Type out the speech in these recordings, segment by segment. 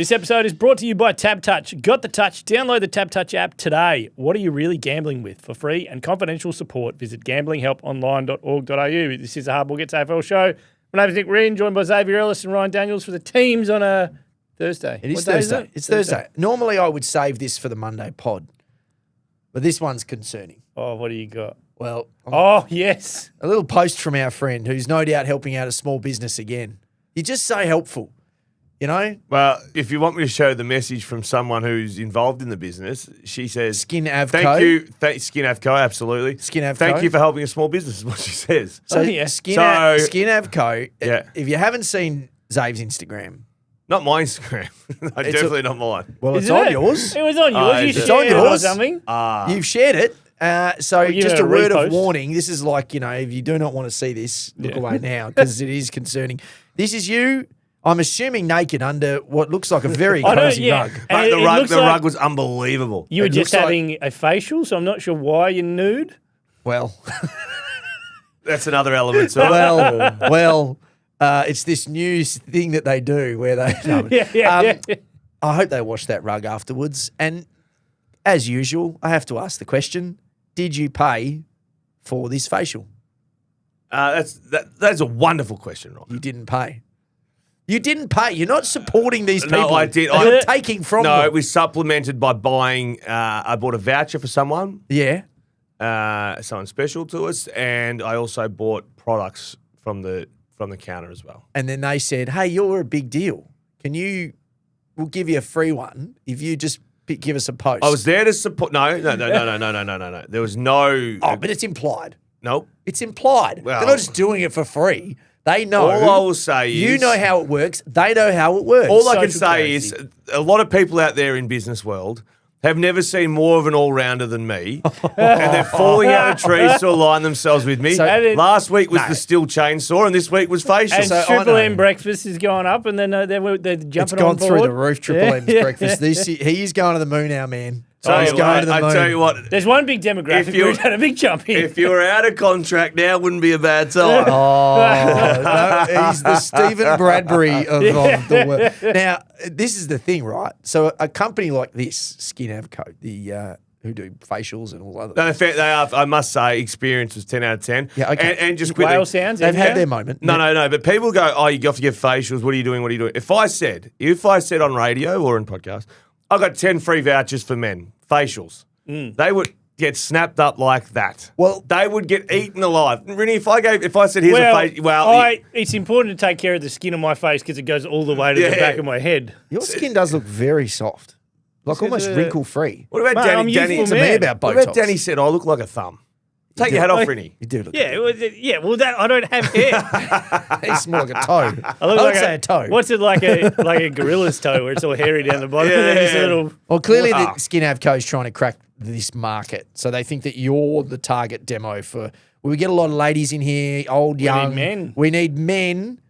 This episode is brought to you by TABtouch. Got the touch? Download the TABtouch app today. What are you really gambling with? For free and confidential support, visit gamblinghelponline.org.au. This is a Hardball Gets AFL show. My name is Nick Rynne, joined by Xavier Ellis and Ryan Daniels for the teams on a Thursday. It is Thursday. It's Thursday. Normally I would save this for the Monday pod, but this one's concerning. Oh, what do you got? Well, Yes. a little post from our friend who's no doubt helping out a small business again. You're just so helpful, you know? Well, if you want me to show the message from someone who's involved in the business, she says, Skin Avco. Thank you. Skin Avco, absolutely. Skin Avco. Thank you for helping a small business, is what she says. So, yeah. Skin Avco, Yeah. if you haven't seen Zave's Instagram, Not my Instagram. Definitely not mine. well, it's Isn't on it? yours. It was on yours. You it's shared on it or yours. something. You've shared it. So give just it a a word repost. of warning. This is like, if you do not want to see this, look away now because it is concerning. This is you, I'm assuming naked under what looks like a very cozy rug. And Mate, it looks the like rug was unbelievable. You were It just looks like- having a facial, so I'm not sure why you're nude. Well, That's another element. So it's this new thing that they do where they. Yeah. I hope they wash that rug afterwards. And as usual, I have to ask the question: did you pay for this facial? that's a wonderful question, Ron. You didn't pay. You didn't pay. You're not supporting these people. No, I did. You're taking from No, them. it was supplemented by buying. I bought a voucher for someone, Yeah. someone special to us, and I also bought products from the counter as well. And then they said, "Hey, you're a big deal. We'll give you a free one if you just give us a post." I was there to support. No. There was no. Oh, but it's implied. Nope. It's implied. Well- They're not just doing it for free. They know. All I will say is you know how it works. They know how it works. All I can Social say is a lot of people out there in business world have never seen more of an all-rounder than me, and they're falling out of trees to align themselves with me. So- Last week was the steel chainsaw, and this week was facial. And So I Triple know. M breakfast is going up, and then they're jumping it's on gone board. through the roof. Triple Yeah. M's breakfast. He's going to the moon now, man. Tell He's you going what, to the moon. I tell you what, There's one big demographic If you- where he's had a big jump in. if you were out of contract now, wouldn't be a bad time. Oh, no, he's the Stephen Bradbury of the world. Now, this is the thing, right? So a company like this, Skin Avco, who do facials and all other No, they are. I must say, experience was 10 out of 10. Yeah, okay. And just quickly, Whale sounds. they've yeah. had their moment. No. But people go, "Oh, you have to get facials. What are you doing? What are you doing?" If I said on radio or in podcast, I got 10 free vouchers for men facials, they would get snapped up like that. Well- they would get eaten alive. Really, if I said here's a face, it's important to take care of the skin on my face because it goes all the way to the Yeah. back of my head. Your skin does look very soft, like almost wrinkle-free. what about Mate, I'm Danny? youthful To me man. about What Botox. about Danny said, "I look like a thumb." Take your hat off, Rinny. You do look. Well, that I don't have hair. He's more like a toe. I I look would like say a toe. What's it like a gorilla's toe where it's all hairy down the bottom and then it's a little. Well, clearly Ah. the Skin Avco is trying to crack this market. So they think that you're the target demo for. We get a lot of ladies in here, old, young. men. We need men,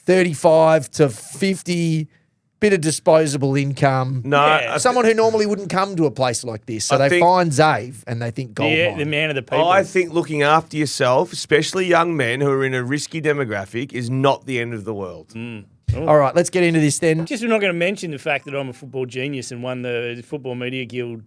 35 to 50, bit of disposable income. No, Yeah. Someone who normally wouldn't come to a place like this. So I they think- find Zave and they think gold Yeah, mine. the man of the people. I think looking after yourself, especially young men who are in a risky demographic, is not the end of the world. All right, let's get into this then. Just we're not going to mention the fact that I'm a football genius and won the Football Media Guild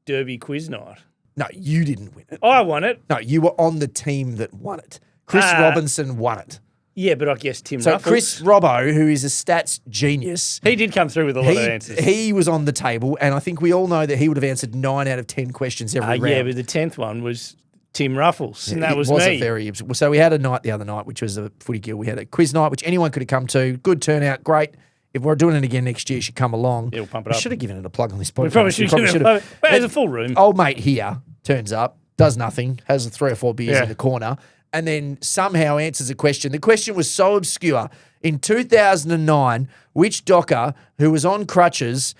Derby quiz night. No, you didn't win it. I won it. No, you were on the team that won it. Chris Ah. Robinson won it. Yeah, but I guess Tim So Ruffles. Chris Robbo, who is a stats genius, He did come through with a lot of answers. he was on the table, and I think we all know that he would have answered 9 out of 10 questions every round. Yeah, but the 10th one was Tim Ruffles, and that It was a me. very so we had a night the other night, which was a footy guild. We had a quiz night, which anyone could have come to. Good turnout, great. If we're doing it again next year, you should come along. Yeah, we'll pump it We up. should have given it a plug on this podcast. We probably should have. Well, there's a full room. Old mate here turns up, does nothing, has 3 or 4 beers Yeah. in the corner, and then somehow answers a question. The question was so obscure. In 2009, which docker who was on crutches,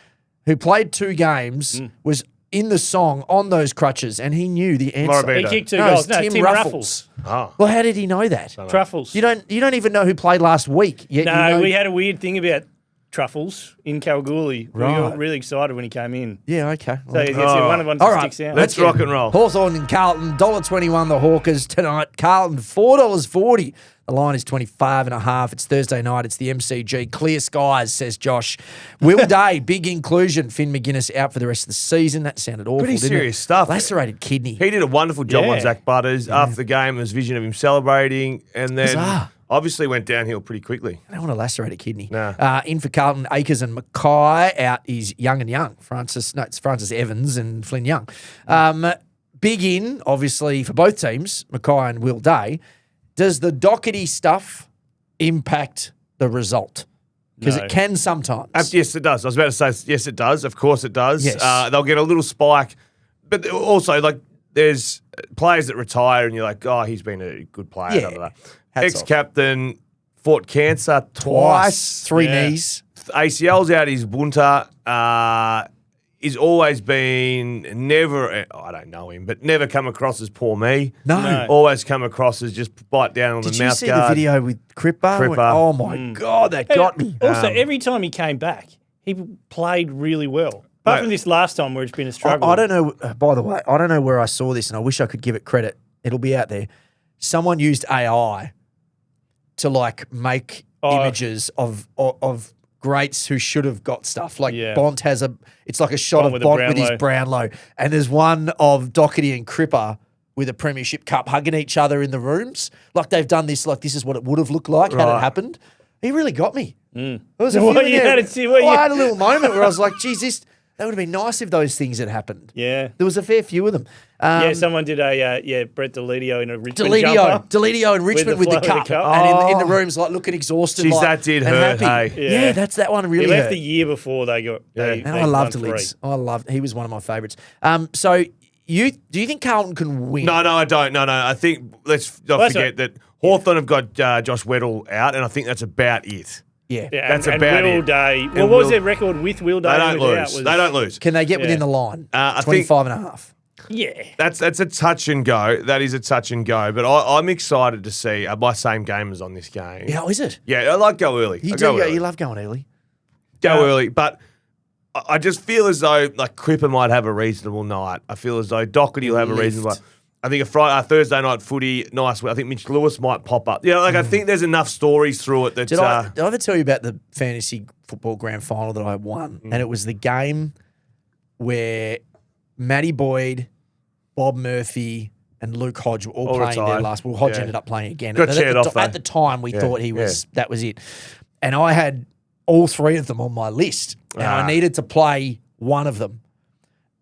who played 2 games, was in the song on those crutches, and he knew the answer. Morabito. He kicked 2 No, goals. it's No, Tim Tim Ruffles. Ruffles. Oh. Well, how did he know that? Truffles. You don't even know who played last week. Yet No, you know, we had a weird thing about truffles in Kalgoorlie. We Right. got really excited when he came in. Yeah, okay. So it's one of the ones All that right. sticks out. Let's rock and roll. Hawthorn and Carlton, $1.21 the Hawkers tonight. Carlton, $4.40. The line is 25.5. It's Thursday night. It's the MCG. Clear skies, says Josh. Will Day, big inclusion. Finn McGuinness out for the rest of the season. That sounded awful, Pretty didn't serious it? stuff. Lacerated kidney. He did a wonderful job Yeah. on Zach Butters. After the game, there was vision of him celebrating, and then Bizarre. obviously went downhill pretty quickly. I don't want to lacerate a kidney. No. In for Carlton, Akers and Mackay. Out is Young and Young. It's Francis Evans and Flynn Young. Big in, obviously, for both teams, Mackay and Will Day. Does the Doherty stuff impact the result? Because No. it can sometimes. Yes, it does. I was about to say, yes, it does. Of course it does. Yes. They'll get a little spike. But also, like, there's players that retire and you're like, oh, he's been a good player. Yeah. Blah, blah, blah. Hats Ex-captain fought cancer twice. Three Yeah. knees. ACL's out his bunter. He's always been never, I don't know him, but never come across as poor me. No. Always come across as just bite down on Did the you mouth see guard. the video with Cripper? Cripper. Oh, my God, that got me. Also, every time he came back, he played really well. Apart from this last time where it's been a struggle. I don't know, by the way, I don't know where I saw this, and I wish I could give it credit. It'll be out there. Someone used AI to, like, make images of greats who should have got stuff. Like Yeah. Bont has it's like a shot Bont of with a Bont with his Brownlow. Brownlow. And there's one of Doherty and Cripper with a premiership cup hugging each other in the rooms. Like they've done this, like this is what it would have looked like had it Right. happened. He really got me. There was a What few in you there- had to see what you- I had a little moment where I was like, geez, that would have been nice if those things had happened. Yeah. There was a fair few of them. Yeah, someone did Brett Deledio in a Richmond Deledio jumper. and Richmond with With the the cup. cup. And in the rooms, like looking exhausted. Jeez, like, that did and hurt, happy. hey. Yeah, Yeah. that's that one really He left hurt. the year before they got. Yeah. And I loved Deledio. He was one of my favourites. So do you think Carlton can win? No, I don't. No. I think, let's not Well, forget that Hawthorn have got Josh Weddle out, and I think that's about it. Yeah. Yeah, That's and about Will it. Day. And Well, what was Will- their record with Will Day? They don't without lose. was- They don't lose. Can they get Yeah. within the line? I think- 25.5. Yeah. That's a touch and go. That is a touch and go. But I'm excited to see my same gamers on this game. Yeah, is it? Yeah, I like go early. You I do. go early. You love going early. Go early. But I just feel as though like Cripper might have a reasonable night. I feel as though Doherty will have a reasonable night. I think a Thursday night footy, nice. I think Mitch Lewis might pop up. Yeah, like I think there's enough stories through it that. Did I ever tell you about the fantasy football grand final that I won? And it was the game where Matty Boyd, Bob Murphy, and Luke Hodge were all playing their retired. last. Well, Hodge Yeah. ended up playing again. Got But cheered off, at though. the time, we Yeah, thought that was it. And I had all three of them on my list, and I needed to play one of them.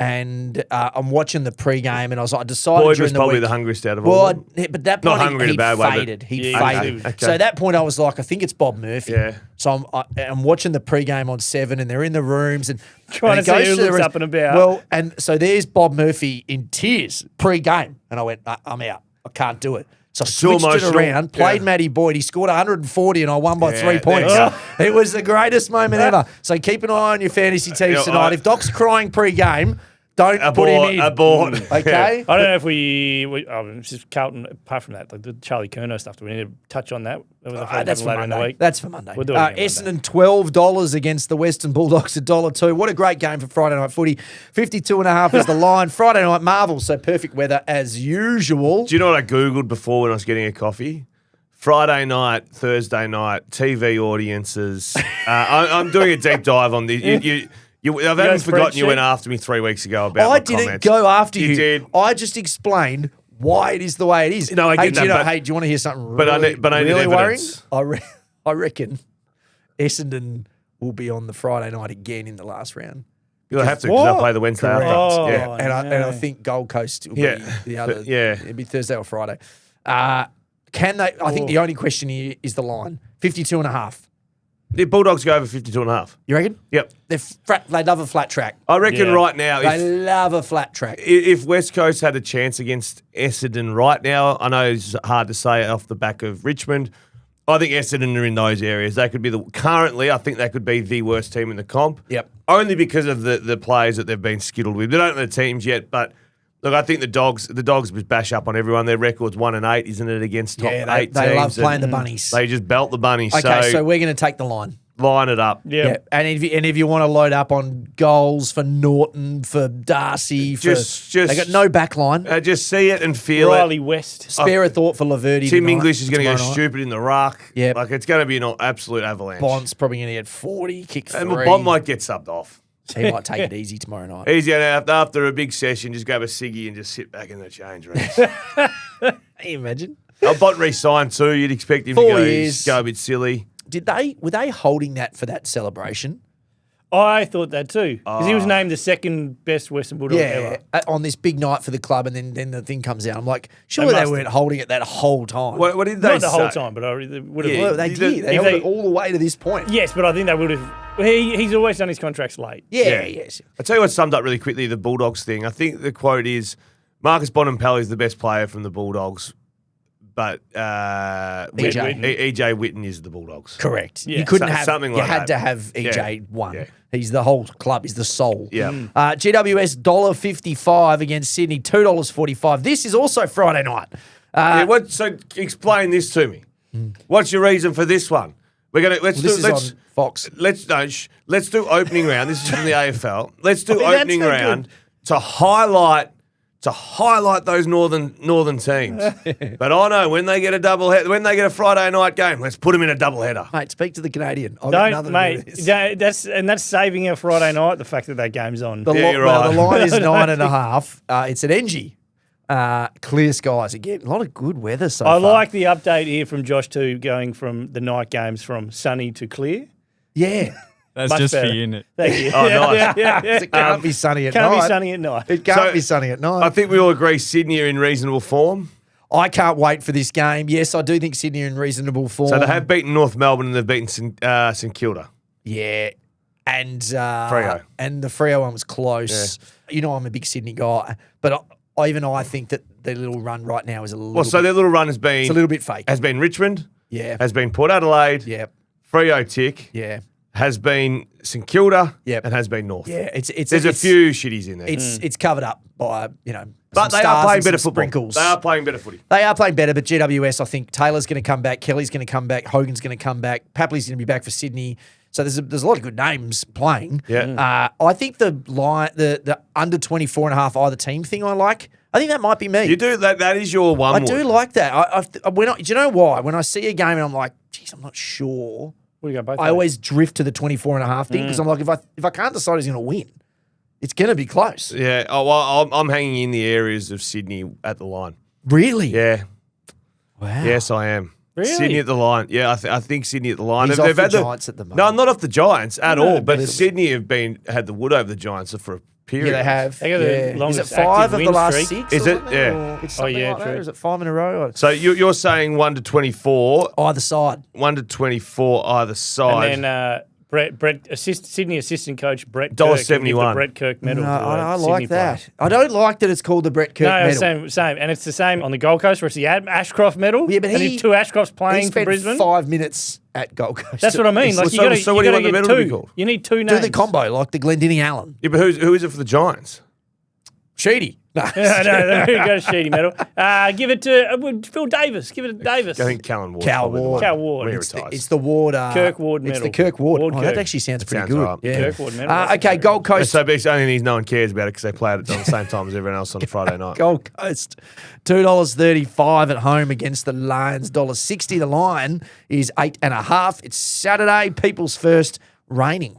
And I'm watching the pre-game, and I decided Boyd during was the probably week, the hungriest out of all. well, of them. but that Not point hungry in a he'd bad way, but- faded. He'd Yeah, faded. okay. So at that point, I was like, I think it's Bob Murphy. Yeah. So I'm watching the pre-game on 7, and they're in the rooms and Trying and to it see goes who the looks rest- up and about. Well, and so there's Bob Murphy in tears pre-game, and I went, I'm out. I can't do it. So I Too switched it emotional. around, played Yeah. Matty Boyd. He scored 140, and I won by Yeah, 3 there points. you go. It was the greatest moment ever. So keep an eye on your fantasy teams Yeah, tonight. If Doc's crying pre-game, don't put him in. Abort. Okay? I don't know if it's just Carlton, apart from that, like the Charlie Kerno stuff, do we need to touch on that? That was a That's for later in the Monday. week. That's for Monday. We'll do it again Essendon, $12 against the Western Bulldogs, $1.02. What a great game for Friday night footy. 52.5 is the line. Friday night marvel, so perfect weather as usual. Do you know what I Googled before when I was getting a coffee? Friday night, Thursday night, TV audiences. I'm doing a deep dive on this. I haven't forgotten you spreadsheet? went after me 3 weeks ago about I my didn't comments. go after you. You did. I just explained why it is the way it is. No, I hey, get do you that, know, but- hey, do you want to hear something but I really, need- but I need really worrying? evidence. I reckon Essendon will be on the Friday night again in the last round. You'll have to because I play the Wednesday Correct. after. Oh, Yeah. And I think Gold Coast will Yeah. be the other. Yeah. It'll be Thursday or Friday. Can they? I think the only question here is the line 52.5. The Bulldogs go over 52.5. You reckon? Yep. They love a flat track. I reckon Yeah. right now, They love a flat track. if West Coast had a chance against Essendon right now, I know it's hard to say off the back of Richmond. I think Essendon are in those areas. They could be currently, I think they could be the worst team in the comp. Yep. Only because of the players that they've been skittled with. They don't know the teams yet, but look, I think the Dogs just bash up on everyone. Their record's 1-8, isn't it, against top 8 they teams? love playing and the bunnies. They just belt the bunnies. Okay, so we're going to take the line. Line it up. Yeah. And if you want to load up on goals for Norton, for Darcy, Just they got no back line. Just see it and feel Riley it. West. Spare a thought for Laverty. Tim tonight, English is going to go tomorrow night. stupid in the ruck. Yep. Like, it's going to be an absolute avalanche. Bond's probably going to get 40, kick 3. And Bond might get subbed off. He might take it easy tomorrow night. He's going to, after a big session, just grab a ciggy and just sit back in the change rooms. Can you imagine? Bond re-signed too. You'd expect him 4 to years. go a bit silly. Were they holding that for that celebration? I thought that too. Because he was named the second best Western Bulldog ever. On this big night for the club, and then the thing comes out. I'm like, surely they weren't holding it that whole time. What did they Not say? the whole time, but I would have. Yeah. Well, they did. They held it all the way to this point. Yes, but I think they would have. He's always done his contracts late. Yeah, yes. I'll tell you what summed up really quickly the Bulldogs thing. I think the quote is, Marcus Bonampelli is the best player from the Bulldogs, but EJ Whitten is the Bulldogs. Correct. Yeah. You couldn't have something you like had that. to have EJ Yeah. one. Yeah. He's the whole club. He's the soul. Yeah. GWS $1.55 against Sydney, $2.45. This is also Friday night. So explain this to me. What's your reason for this one? Let's This is on Fox. Let's do opening round. This is from the AFL. Let's do that's opening so round to highlight those northern teams. But I know when they get a when they get a Friday night game, let's put them in a double header. Mate, speak to the Canadian. I've got Don't, nothing mate. to do with this. That's saving our Friday night. The fact that game's on. you're Well, the right. line is 9.5. It's at NG. Clear skies again. A lot of good weather so I far. like the update here from Josh too, going from the night games from sunny to clear. Yeah. That's Much just better. for you, isn't it? Thank you. Oh, nice. yeah. It can't be sunny at Can't night. be sunny at night. It can't So, be sunny at night. I think we all agree Sydney are in reasonable form. I can't wait for this game. Yes, I do think Sydney are in reasonable form. So they have beaten North Melbourne and they've beaten St Kilda. Yeah. And Freo. And the Freo one was close. You know I'm a big Sydney guy, but I think that their little run right now is a little So bit, their little run has been it's a little bit fake. has been Richmond, Yeah. has been Port Adelaide, Yeah. Freo tick, Yeah. has been St Kilda, Yep. and has been North. Yeah. There's a few shitties in there. It's covered up by, but some they are stars playing and better some football. sprinkles. They are playing better footy. They are playing better, but GWS, I think Taylor's going to come back, Kelly's going to come back, Hogan's going to come back, Papley's going to be back for Sydney. So there's a lot of good names playing. Yeah. I think the under 24.5 either team thing I like. I think that might be me. You do that. That is your one. I do like that. Do you know why? When I see a game and I'm like, geez, I'm not sure. What do you got both? I always drift to the 24.5 thing because I'm like, if I can't decide who's going to win, it's going to be close. Yeah. Oh, well, I'm hanging in the areas of Sydney at the line. Really? Yeah. Wow. Yes, I am. Really? Sydney at the line. Yeah, I think Sydney at the line. He's off the Giants at the moment. No, I'm not off the Giants at No, all. But but- Sydney have had the wood over the Giants for a period. Yeah, they have. They got the Is it longest 5 active of the win last streak. 6? Is or it? something? Yeah. Or it's something yeah, like that. true. Or is it 5 in a row? So you're saying 1 to 24, Either side. 1 to 24 either side. And then Sydney assistant coach Brett $1.71. Kirk, give the Brett Kirk medal. No, to I Sydney like that. players. I don't like that it's called the Brett Kirk No, medal. same, and it's the same on the Gold Coast where it's the Ashcroft medal. Yeah, but and he- two Ashcrofts He playing for spent Brisbane. 5 minutes at Gold Coast. That's what I mean. Like So what do you want the get medal to be two. called? You need two Do names. the combo like the Glendinning Allen. Yeah, but who is it for the Giants? Sheedy. No. no, there you go, Sheedy medal. Give it to Phil Davis. Give it to Davis. I think Callan Ward. Cal Ward. Cal Ward. When he It's retires. It's the Ward. Kirk Ward It's medal. the Kirk Ward. Ward Oh, that Kirk. actually sounds pretty sounds good. right. Yeah. Kirk Ward medal. That's Okay, okay. Gold Coast. So basically, only no one cares about it because they play it at the same time as everyone else on Friday night. Gold Coast, $2.35 at home against the Lions, $1.60. The line is 8.5. It's Saturday. People's first raining.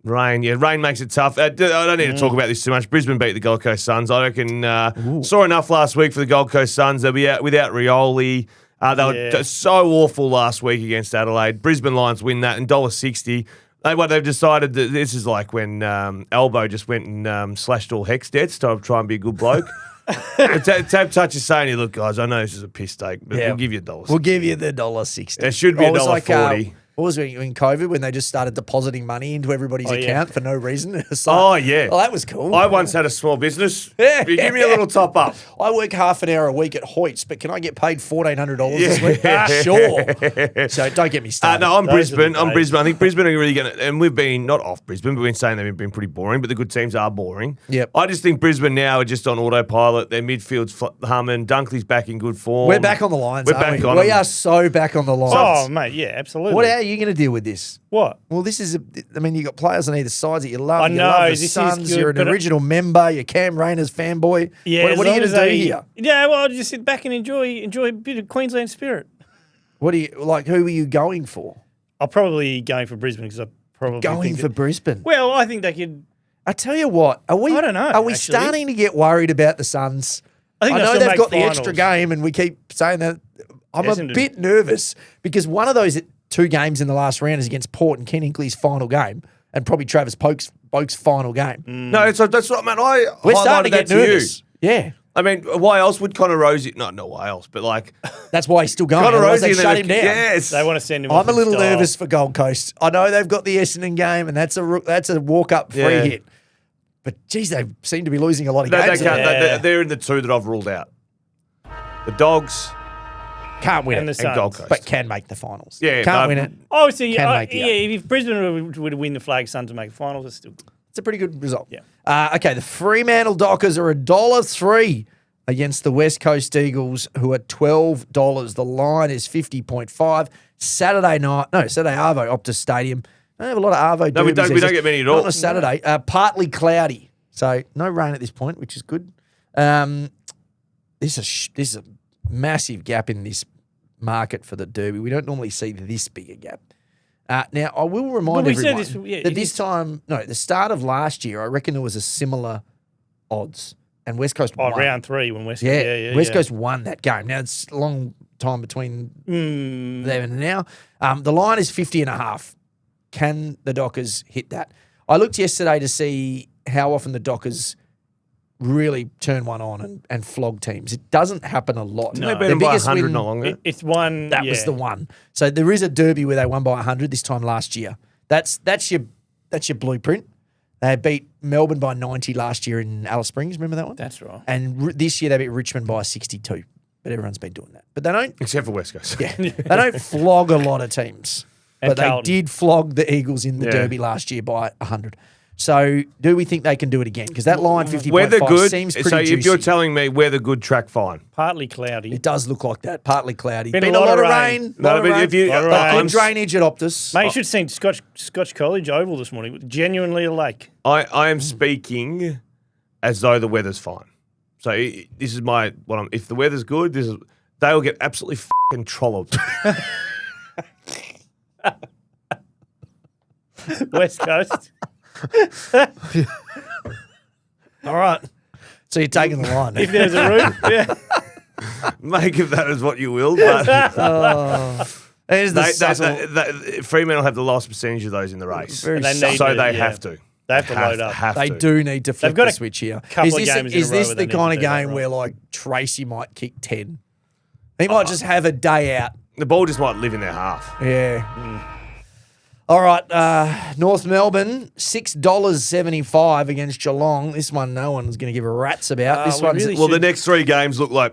Rain makes it tough. I don't need to talk about this too much. Brisbane beat the Gold Coast Suns. I reckon saw enough last week for the Gold Coast Suns. They'll be out without Rioli. They were so awful last week against Adelaide. Brisbane Lions win that and $1.60. They've decided that this is like when Elbow just went and slashed all Hex debts to try and be a good bloke. TABtouch is saying, look, guys, I know this is a piss take, but we'll give you $1.60. We'll give you the $1.60. It should be It was $1.40. what was it in COVID when they just started depositing money into everybody's yeah. account for no reason? It's Oh, like, yeah. Oh, that was cool. I once had a small business. Yeah. You give me a little top up. I work half an hour a week at Hoyt's, but can I get paid $1,400 this week? Yeah. Sure. So don't get me started. No, I'm Those are Brisbane. the I'm days. Brisbane. I think Brisbane are really going to, and we've been not off Brisbane, but we've been saying they've been pretty boring, but the good teams are boring. Yep. I just think Brisbane now are just on autopilot. Their midfield's humming. Dunkley's back in good form. We're back on the lines. We're aren't back we? on We them. are so back on the lines. Oh, mate, yeah, absolutely. How are you going to deal with this? What? Well, this is, you got players on either side that you love. I You know, love the this is Suns. good, You're an but original member. You're Cam Rayner's fanboy. Yeah, What are you going to do here? Yeah, well, I'll just sit back and enjoy a bit of Queensland spirit. Who are you going for? I'll probably going for Brisbane because I probably Going think for Brisbane. Well, I think they could. I tell you what, I don't know, Are we actually. starting to get worried about the Suns? I think know they'll still they've make got the finals. extra game, and we keep saying that. I'm a Essendon. bit nervous because one of those 2 games in the last round is against Port and Ken Hinkley's final game, and probably Travis Polk's final game. No, that's what I meant. I We're highlighted starting to that get to you. nervous. Yeah, I mean, why else would Connor Rosie? No, why else? But like that's why he's still going. Connor Otherwise Rosie, they shut him down. Yes, They want to send him. I'm off a in little style. nervous for Gold Coast. I know they've got the Essendon game, and that's a walk up free Yeah. hit. But geez, they seem to be losing a lot of No, they games. can't. Yeah. They're in the 2 that I've ruled out. The Dogs Can't win And it, the and Gold Suns. Coast. but can make the finals. Yeah, can't but- win it. Oh, see, Can make the if Brisbane would win the flag, Suns to make finals, it's still good. It's a pretty good result. Yeah. Okay, the Fremantle Dockers are $1.03 against the West Coast Eagles, who are $12. The line is 50.5. Saturday Arvo, Optus Stadium. Don't have a lot of Arvo. No, we derbies don't these days. get many at Not all. on a Saturday. Partly cloudy, so no rain at this point, which is good. This is a massive gap in this market for the Derby. We don't normally see this big a gap. Now, I will remind But we said everyone this- yeah, that it this is- time, the start of last year, I reckon there was a similar odds, and West Coast Oh, won. round 3 when West Yeah, Coast. Yeah, West yeah. Coast won that game. Now, it's a long time between Mm, them and now. The line is 50.5. Can the Dockers hit that? I looked yesterday to see how often the Dockers really turn one on and flog teams. It doesn't happen a lot. They beat them by 100 not long ago. it's one. That was the one. So there is a derby where they won by 100 this time last year. That's your blueprint. They beat Melbourne by 90 last year in Alice Springs. Remember that one? That's right. And this year they beat Richmond by 62. But everyone's been doing that. But they don't. Except for West Coast. Yeah, they don't flog a lot of teams. And But Carlton. they did flog the Eagles in the Yeah. derby last year by 100. So do we think they can do it again? Because that line 50.5 Weather good. seems pretty So juicy. if you're telling me weather good, track fine. Partly cloudy. It does look like that. Partly cloudy. Been a lot of rain. No, but if you- Lot of But rain. good drainage at Optus. Mate, you should have seen Scotch College Oval this morning. Genuinely a lake. I am speaking as though the weather's fine. So this is if the weather's good, they'll get absolutely fucking trolloped. West Coast. All right. So you're taking the line. If there's a roof, yeah. Make of that as what you will. But There's the subtle- Fremantle have the lowest percentage of those in the race. Very And they subtle. need So to, they yeah. have to. They have to load up. They do need to flip got the a switch here. couple Is of this, games in is a row this where the they need kind to of do that game right. where like Tracy might kick 10? He might just have a day out. The ball just might live in their half. Yeah. All right, North Melbourne, $6.75 against Geelong. This one no one's going to give a rat's about. This we one's really Well, the should- next 3 games look like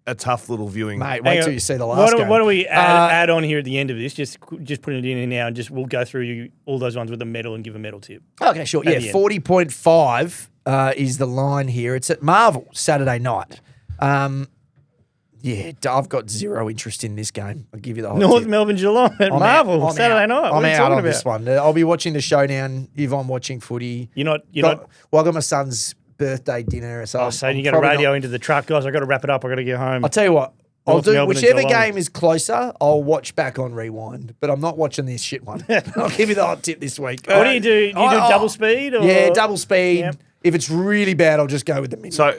a tough little viewing. mate. Hang Wait on. till you see the last game. What do we add on here at the end of this? Just put it in here now, and we'll go through all those ones with a medal and give a medal tip. Okay, sure. At Yeah, the end. 40.5 is the line here. It's at Marvel Saturday night. Yeah, I've got zero interest in this game. I'll give you the whole North tip. Melbourne Geelong at I'm Marvel out. Saturday night. I'm What are you out talking on about? this one. I'll be watching the showdown if I'm watching footy. You're not. Well, I got my son's birthday dinner, so Oh, so I'm you got a probably radio not- into the truck, guys. I got to wrap it up. I got to get home. I'll tell you what. I'll North do Melbourne and whichever Geelong. game is closer. I'll watch back on rewind, but I'm not watching this shit one. I'll give you the hot tip this week. What do you do? Do you do double speed? Or? Yeah, double speed. Yep. If it's really bad, I'll just go with the minute. So,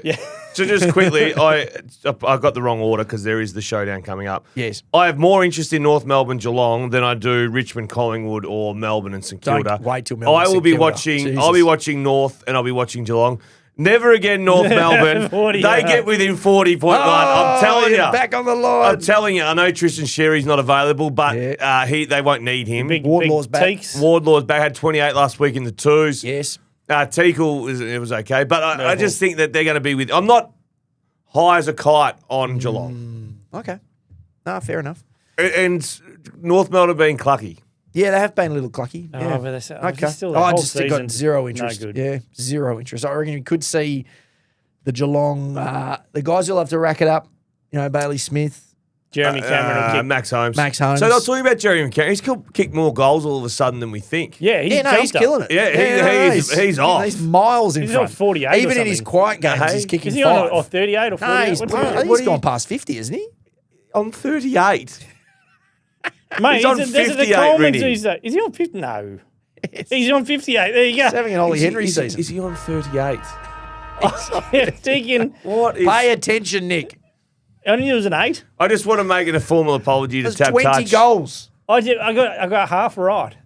so just quickly, I got the wrong order because there is the showdown coming up. Yes. I have more interest in North Melbourne Geelong than I do Richmond Collingwood or Melbourne and St Don't Kilda. wait till Melbourne, I will St be Kilda. watching. I'll be Jesus. watching North and I'll be watching Geelong. Never again North Melbourne. 40, they get within 40.1. I'm telling you. back on the line. I'm telling you. I know Tristan Sherry's not available, but Yeah. they won't need him. Big Wardlaw's back. teaks. Wardlaw's back. Had 28 last week in the twos. Yes. Teakle was okay, but I just think that they're going to be with. I'm not high as a kite on Geelong, Okay. No, fair enough. and North Melbourne being clucky. Yeah, they have been a little clucky. Oh, yeah. but that's- okay. just still the I whole just got season, zero no interest. good. Yeah, zero interest. I reckon you could see the Geelong, the guys who'll have to rack it up, Bailey Smith, Jeremy Cameron will kick. Max Holmes. Max Holmes. So I was talking about Jeremy Cameron. He's kicked more goals all of a sudden than we think. Yeah, he's killing it. Yeah, he's off. He's miles in He's front. on 48 Even or in his something. quiet games, Hey? he's kicking Is he 5. on 38 or 48? No, I think he's gone past 50, isn't he? On 38. Mate, He's on there's 58, the Coleman's Rinny. Is he on 50? No. He's on 58. There you go. He's having an Ollie Henry Is season. he on 38? Thinking, What is... Pay attention, Nick. I knew it was an 8. I just want to make it a formal apology to There's 20 TABtouch. goals. I got half right.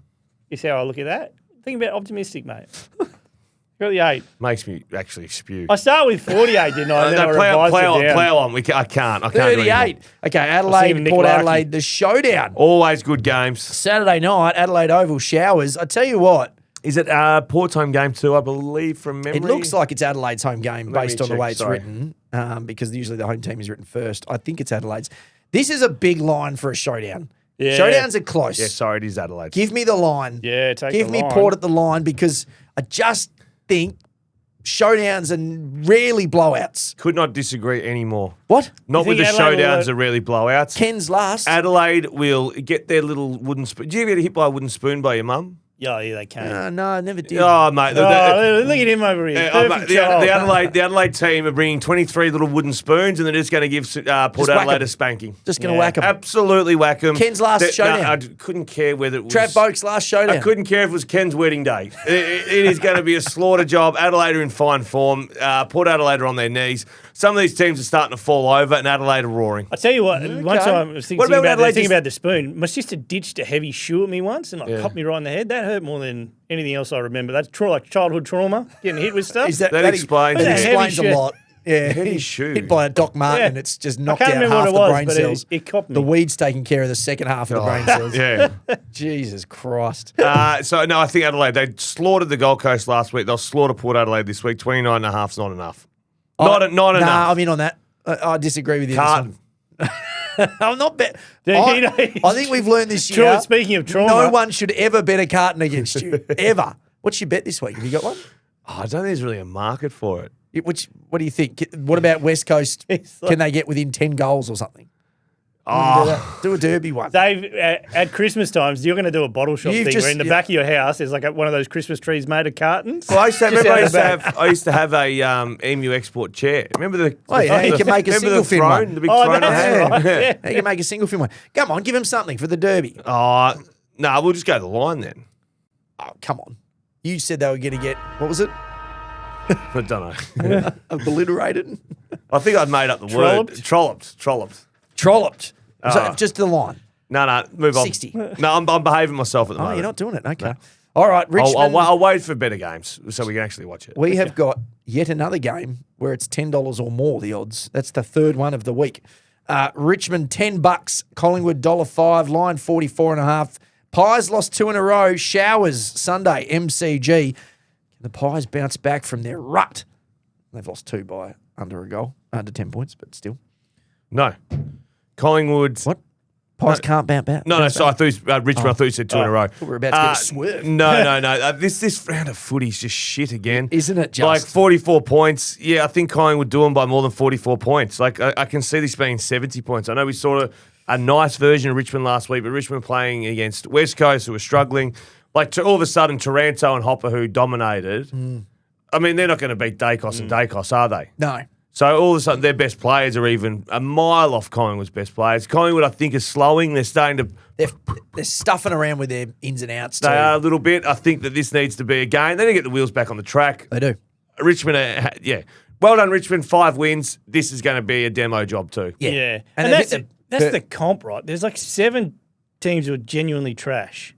Is how I look at that. Think about optimistic, mate. Got the 8. Makes me actually spew. I start with 48, didn't I? And then I play revised on, it down. play on. I can't do it anymore. 38. Okay, even Adelaide, Nick Port Larkey. Adelaide, the showdown. Always good games. Saturday night, Adelaide Oval showers. I tell you what, Is it Port's home game too, I believe, from memory? it looks like it's Adelaide's home game Let me based on the check, way it's sorry. written, because usually the home team is written first. I think it's Adelaide's. This is a big line for a showdown. Yeah. Showdowns are close. Yeah, sorry, it is Adelaide. Give me the line. Yeah, take Give the me line. Port at the line because I just think showdowns are rarely blowouts. Could not disagree anymore. What? Not You with the think Adelaide showdowns will- are really blowouts. Ken's last. Adelaide will get their little wooden spoon. Did you ever get hit by a wooden spoon by your mum? Yeah, they can. No, I never did. Oh, mate. Look at him over here. Oh, Perfect mate, child. the Adelaide team are bringing 23 little wooden spoons and they're just going to give Port whack Adelaide 'em. a spanking. Just going to Yeah. whack 'em. Absolutely whack them. Ken's last showdown. I couldn't care whether it was... Trav Boak's last showdown. I couldn't care if it was Ken's wedding day. It is going to be a slaughter job. Adelaide are in fine form. Port Adelaide are on their knees. Some of these teams are starting to fall over and Adelaide are roaring. I tell you what, one time I was What thinking about Adelaide just- about the spoon. My sister ditched a heavy shoe at me once and popped me right in the head. That hurt more than anything else I remember. That's like childhood trauma, getting hit with stuff. Is that explains that it. explains Heavy a lot. Yeah, Heavy shoe. hit by a Doc Martin, Yeah. and it's just I knocked can't out remember half what it the was, brain but cells. it copped me. The weed's taking care of the second half of the brain cells. Yeah. Jesus Christ. So, no, I think Adelaide, they slaughtered the Gold Coast last week. They'll slaughter Port Adelaide this week. 29.5 is not enough. Not Nah, enough. I'm in on that. I disagree with you. Carlton. I'm not bet. Dude, I think we've learned this True, year. speaking of trauma. no one should ever bet a carton against you ever. What's your bet this week? Have you got one? Oh, I don't think there's really a market for it. What do you think? What about West Coast? It's like- Can they get within 10 goals or something? Oh, Do a derby one. Dave, at Christmas times, you're going to do a bottle shop You've thing just- where in the back of your house there's like one of those Christmas trees made of cartons. well, I used to, Just remember out I the used to back. have, I used to have a EMU export chair. Remember the? Oh, yeah, you can make a remember the single fin throne, one. the big Oh, throne. I that's had? right. Yeah. Yeah. You can make a single film one. Come on, give him something for the derby. Oh, no, we'll just go to the line then. Oh, come on. You said they were going to get, what was it? I don't know. Obliterated? I think I'd made up the word. Trolloped. Trolloped. So Oh. just the line. No, move on. 60. No, I'm behaving myself at the Oh, moment. you're not doing it. Okay. All right, Richmond. I'll wait for better games so we can actually watch it. We have got yet another game where it's $10 or more, the odds. That's the third one of the week. Richmond, $10. Collingwood, $5. Line, 44.5. Pies lost 2 in a row. Showers, Sunday, MCG. The Pies bounce back from their rut. They've lost 2 by under a goal. Under 10 points, but still. No. Collingwood. What? Pies can't bounce back. No, so I thought Richmond. I thought you said 2 in a row. We were about to get a swerve. No. This round of footy's just shit again. Isn't it just? Like 44 points. Yeah, I think Collingwood do them by more than 44 points. Like I can see this being 70 points. I know we saw a nice version of Richmond last week, but Richmond playing against West Coast who were struggling. Like all of a sudden, Taranto and Hopper who dominated. I mean, they're not going to beat Dacos and Dacos, are they? No. So all of a sudden, their best players are even a mile off Collingwood's best players. Collingwood, I think, is slowing. They're starting to. They're stuffing around with their ins and outs too. They are a little bit. I think that this needs to be a game. They need to get the wheels back on the track. They do. Richmond, well done, Richmond. 5 wins. This is going to be a demo job too. Yeah. And And they've hit that's the comp, right? There's like 7 teams who are genuinely trash.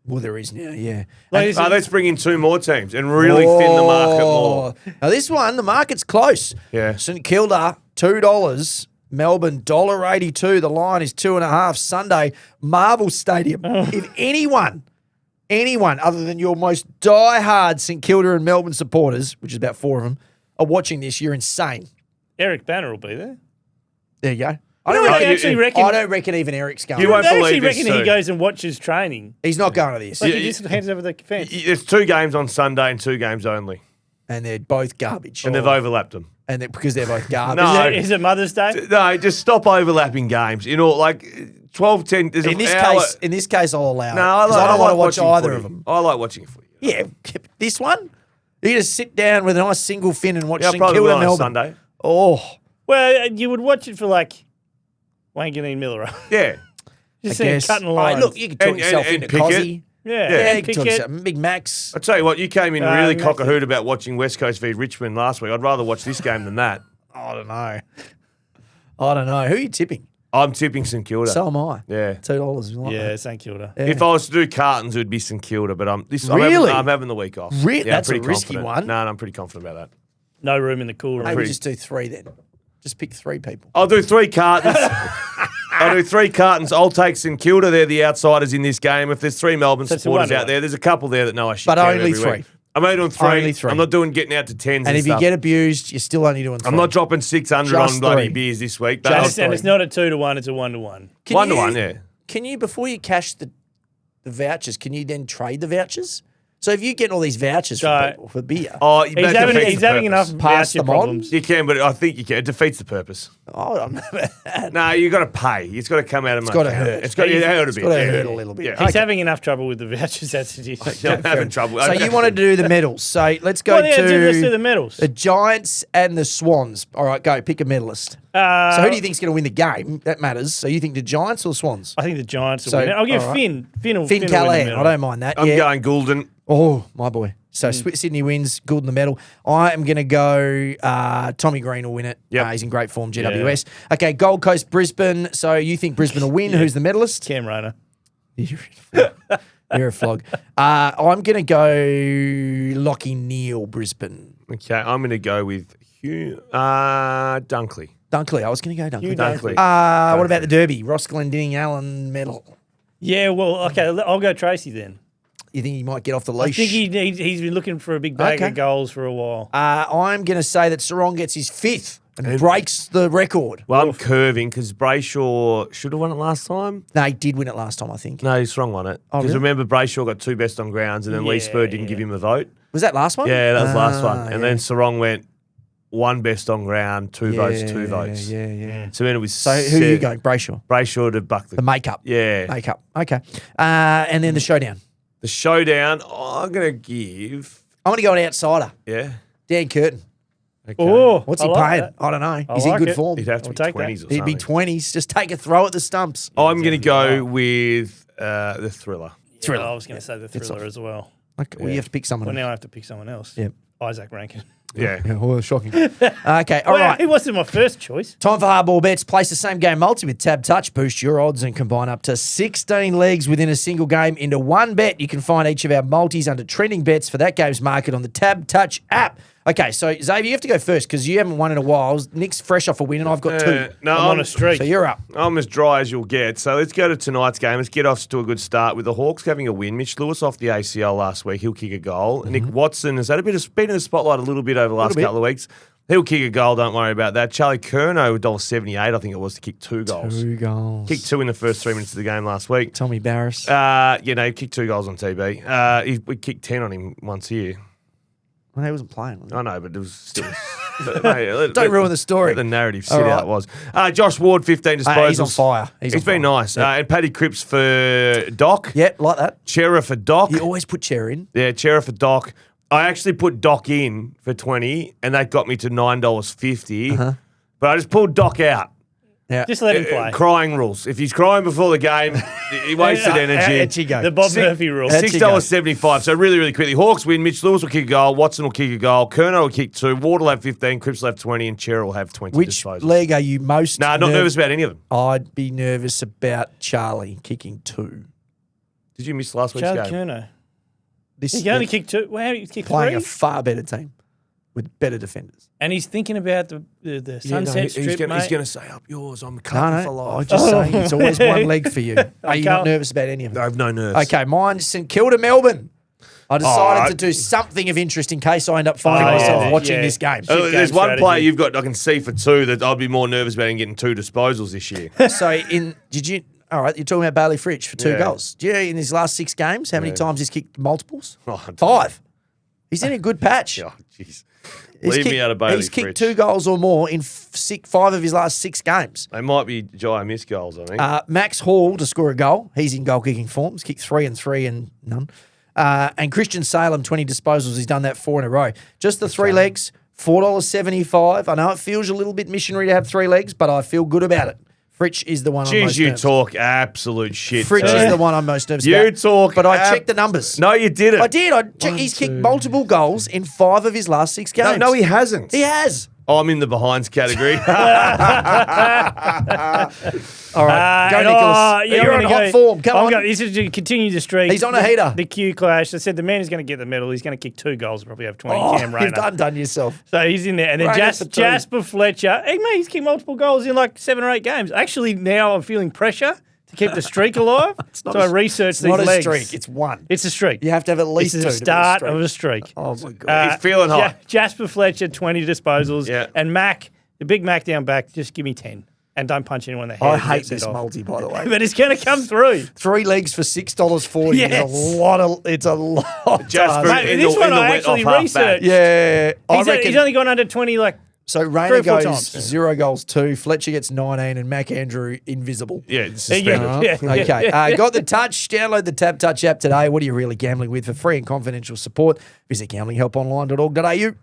Well, there is now, yeah. Like, Let's bring in 2 more teams and really thin the market more. Now, this one, the market's close. Yeah. St Kilda, $2. Melbourne, $1.82. The line is 2.5. Sunday, Marvel Stadium. If anyone other than your most diehard St Kilda and Melbourne supporters, which is about 4 of them, are watching this, you're insane. Eric Banner will be there. There you go. I don't reckon even Eric's going. You won't They believe actually this reckon he too. goes and watches training. He's not going to this. Like he just hands over the fence. There's 2 games on Sunday and 2 games only. And they're both garbage. And they've overlapped them. and because they're both garbage. No. Is it Mother's Day? No, just stop overlapping games. You know, like 12, 10. There's In this case, I'll allow no, it. I 'cause I don't want to watch watching either footy. of them. I like watching footy. Yeah, this one, you just sit down with a nice single fin and watch Yeah, I St probably will Kilda on a Melbourne. Sunday. Oh, Well, you would watch it for like Wangan and Miller. Yeah. Just I seeing guess. cutting Hey, lines. look, you can talk And- yourself and into Pickett. Cozzy. yeah, Yeah, you pick can talk it. yourself. Big Max. I tell you what, you came in really Max- cock-a-hoot about watching West Coast v Richmond last week. I'd rather watch this game than that. I don't know. I don't know. Who are you tipping? I'm tipping St Kilda. So am I. Yeah. $2. Like Yeah, that. St Kilda. Yeah. If I was to do Carlton's, it would be St Kilda, but Really? I'm having the week off. Really? Yeah, I'm That's a pretty risky confident. one. No, I'm pretty confident about that. No room in the cool room. Maybe pretty- just do 3 then. Just pick 3 people. I'll do 3 Cartons. I'll do 3 Cartons. I'll take St Kilda. They're the outsiders in this game. If there's 3 Melbourne So it's a supporters one-one. out there, there's a couple there that know I should. But count only every 3. week. I'm only doing 3. Only 3. I'm not doing getting out to 10s And if you stuff. get abused, you're still only doing 3. I'm not dropping 600 Just on bloody 3. beers this week. And But it's, and it's not a 2-1, it's a 1-1. Can 1 to you- 1, yeah. Can you, before you cash the vouchers, can you then trade the vouchers? So if you get all these vouchers So- from people for beer, Oh, He's having enough Pass voucher them on? problems. You can, but I think you can. It defeats the purpose. oh, I've never had. No, you got to pay. It's got to come out of my gotta account. hurt. It's got to hurt a It's bit. got to yeah. hurt a little bit. Yeah. He's having enough trouble with the vouchers as it is. I'm having trouble. So you want to do the medals. So let's go Well, yeah, to let's do the medals. the Giants and the Swans. All right, go. Pick a medalist. So who do you think's going to win the game? That matters. So you think the Giants or the Swans? I think the Giants will So, win it. I'll give all right. Finn. Finn will Finn win the Callahan. medal. I don't mind that. I'm yeah. going Goulden. Oh, my boy. So Sydney wins, Gould in the medal. I am going to go Tommy Green will win it. Yep. He's in great form, GWS. Okay, Gold Coast, Brisbane. So you think Brisbane will win? Who's the medalist? Cam Rayner. You're a flog. I'm going to go Lockie Neal, Brisbane. Okay, I'm going to go with Hugh Dunkley. Dunkley. I was going to go Dunkley. Hugh Dunkley. What about the Derby? Ross Glendinning, Allen medal. Yeah, well, okay, I'll go Tracy then. You think he might get off the I leash? think he's been looking for a big bag Okay. of goals for a while. I'm going to say that Sarong gets his 5th and breaks the record. Well, I'm curving because Brayshaw should have won it last time. No, he did win it last time, I think. No, he's wrong on it. Oh, Because really? remember, Brayshaw got 2 best on grounds and then Lee Yeah, Spur didn't give him a vote. Was that last one? Yeah, that was the last one. And yeah. then Sarong went 1 best on ground, 2 votes, 2 votes. Yeah. So then it was So who are you going? Brayshaw. Brayshaw to buck The makeup. Yeah. Makeup. Okay. And then the showdown. The showdown, I'm going to give. I'm going to go an outsider. Yeah. Dan Curtin. Okay. Oh, What's I he like paying? that. I don't know. I He's in like good it. form. He'd have to I'll be take that. 20s or He'd be something. 20s. Just take a throw at the stumps. I'm going to go with the Thriller. Thriller. I was going to say the Thriller off. as well. Okay, well, you have to pick someone. Well, now I have to pick someone else. Yep. Isaac Rankin. Yeah. Yeah, well, shocking. Okay, all right. He wasn't my first choice. Time for hardball bets. Place the same game multi with TABtouch. Boost your odds and combine up to 16 legs within a single game into one bet. You can find each of our multis under trending bets for that game's market on the TABtouch app. Okay, so Xavier, you have to go first because you haven't won in a while. Nick's fresh off a win and I've got 2. No, I'm on a streak. So you're up. I'm as dry as you'll get. So let's go to tonight's game. Let's get off to a good start with the Hawks having a win. Mitch Lewis off the ACL last week. He'll kick a goal. Nick Watson has had been in the spotlight a little bit over the last bit. couple of weeks. He'll kick a goal. Don't worry about that. Charlie Curnow, $1.78, I think it was, to kick 2 goals. 2 goals. Kicked 2 in the first 3 minutes of the game last week. Tommy Barris. He kicked 2 goals on TB. We kicked 10 on him once a year. Well, he wasn't playing. Was he? I know, but it was still. Don't ruin the story. Let the narrative sit All right. how it was. Josh Ward, 15 disposals. He's on fire. He's on been fire. nice. And Paddy Cripps for Doc. Yep, like that. Chera for Doc. You always put Cher in. Yeah, Chera for Doc. I actually put Doc in for 20, and that got me to $9.50. But I just pulled Doc out. Yeah. Just let him play. Crying rules. If he's crying before the game, he wasted energy. How'd you go? The Bob Murphy rule. How'd you go? $6.75. So really, really quickly. Hawks win. Mitch Lewis will kick a goal. Watson will kick a goal. Kerno will kick 2. Ward will have 15. Cripps will have 20. And Chera will have 20 Which disposals. leg are you most Nah, not nervous about any of them. I'd be nervous about Charlie kicking 2. Did you miss last week's Charlie game? Curnow. This He can only kick 2. Wow, he kick playing 3. a far better team with better defenders. And he's thinking about the Sunset Strip, He's mate. going to say, up yours. I'm No, cutting for no, I'm life. just saying it's always one leg for you. Are you not can't- nervous about any of I them? have no nerves. Okay, mine's St Kilda, Melbourne. I decided Oh, to do something of interest in case I end up finding myself yeah, watching yeah. this game. Oh, There's game one strategy. player you've got I can see for 2 that I'd be more nervous about him getting 2 disposals this year. So all right, you're talking about Bailey Fritsch for 2 Yeah. goals. Do you know in his last 6 games how many times he's kicked multiples? Oh, I don't 5. He's in a good patch. Oh, jeez. He's Leave me out of Bailey He's kicked Fritsch. 2 goals or more in 5 of his last 6 games. They might be Jai missed goals, I think. Max Hall to score a goal. He's in goal kicking form. He's kicked 3 and 3 and none. And Christian Salem, 20 disposals. He's done that 4 in a row. Just the 3 legs, $4.75. I know it feels a little bit missionary to have 3 legs, but I feel good about it. Fritsch is the one I'm most Jeez, you nervous. talk absolute shit. Fritsch too. is the one I'm most nervous You about. talk But I checked the numbers. No, you didn't. I did. I checked. He's kicked multiple goals in 5 of his last 6 games. No, he hasn't. He has. Oh, I'm in the behinds category. All right, go Nicholas. You're on hot form. Come on. This is to continue the streak. He's on a heater. The Q clash. I said the man is going to get the medal. He's going to kick 2 goals, probably have 20. Cam You've Rayner. done yourself. So he's in there. And then Rayner for 2. Jasper Fletcher. Hey, mate, he's kicked multiple goals in like 7 or 8 games. Actually, now I'm feeling pressure to keep the streak alive. I researched these Not legs. a streak. It's 1. It's a streak. You have to have at least It's 2 the to be start streak. of a streak. Oh, my God. He's feeling hot. Jasper Fletcher, 20 disposals. Yeah. And Mac, the big Mac down back, just give me 10. And don't punch anyone in the head. I and hate get sent this off. multi, by the way. But it's going to come through. 3 legs for $6.40 Yes. is a lot of. It's a lot. Jasper, Mate, in this the one I wet actually off half researched. back. Yeah, He's only gone under 20, like, so 3 Rayner or 4 goes times. 0 goals 2. Fletcher gets 19, and Mac Andrew invisible. Yeah, suspended. Okay, got the touch. Download the TABtouch app today. What are you really gambling with? For free and confidential support, visit gamblinghelponline.org.au.